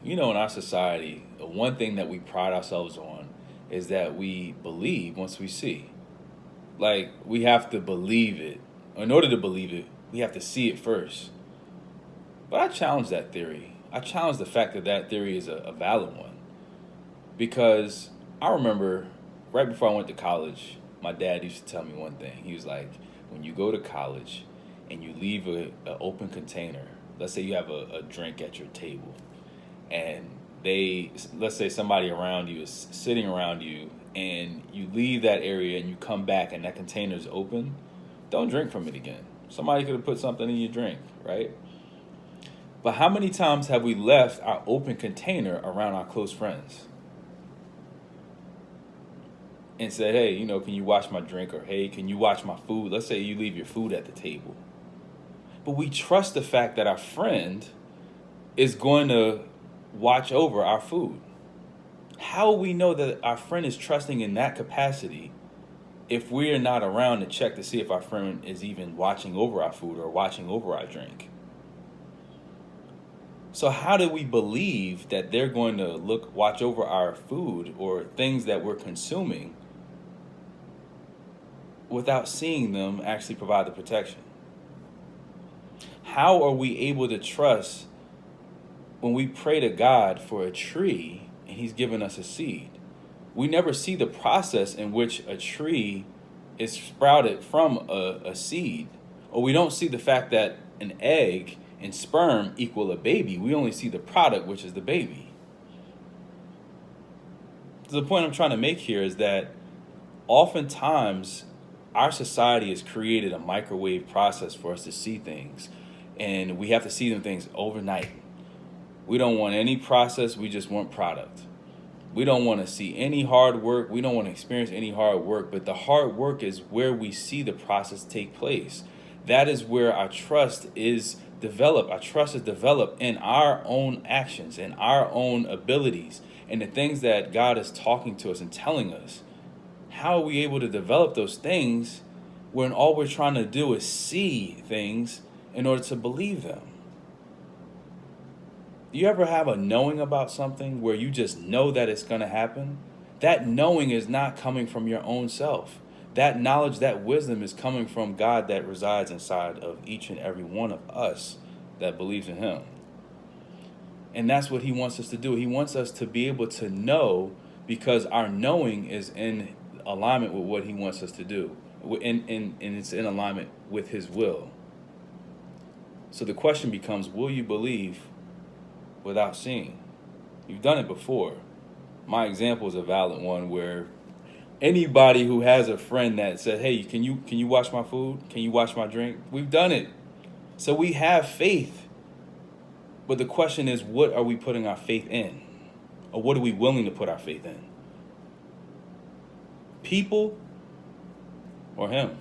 In our society, the one thing that we pride ourselves on is that we believe once we see. Like, we have to believe it. In order to believe it, we have to see it first. But I challenge that theory. I challenge the fact that that theory is a valid one. Because I remember right before I went to college, my dad used to tell me one thing. He was like, when you go to college and you leave an open container, let's say you have a drink at your table, and let's say somebody around you is sitting around you, and you leave that area and you come back and that container is open, don't drink from it again. Somebody could have put something in your drink, right? But how many times have we left our open container around our close friends and said, hey, can you watch my drink? Or, hey, can you watch my food? Let's say you leave your food at the table. But we trust the fact that our friend is going to watch over our food. How will we know that our friend is trusting in that capacity if we're not around to check to see if our friend is even watching over our food or watching over our drink? So how do we believe that they're going to watch over our food or things that we're consuming without seeing them actually provide the protection? How are we able to trust when we pray to God for a tree and he's given us a seed? We never see the process in which a tree is sprouted from a seed, or we don't see the fact that an egg and sperm equal a baby. We only see the product, which is the baby. So the point I'm trying to make here is that oftentimes our society has created a microwave process for us to see things, and we have to see them things overnight. We don't want any process, we just want product. We don't want to see any hard work. We don't want to experience any hard work, but the hard work is where we see the process take place. That is where our trust is developed. Our trust is developed in our own actions and our own abilities and the things that God is talking to us and telling us. How are we able to develop those things when all we're trying to do is see things in order to believe them? Do you ever have a knowing about something where you just know that it's going to happen? That knowing is not coming from your own self. That knowledge, that wisdom is coming from God that resides inside of each and every one of us that believes in him. And that's what he wants us to do. He wants us to be able to know because our knowing is in alignment with what he wants us to do. And it's in alignment with his will. So the question becomes, will you believe without seeing? You've done it before. My example is a valid one where anybody who has a friend that said, hey, can you watch my food? Can you watch my drink? We've done it. So we have faith. But the question is, what are we putting our faith in? Or what are we willing to put our faith in? People or him?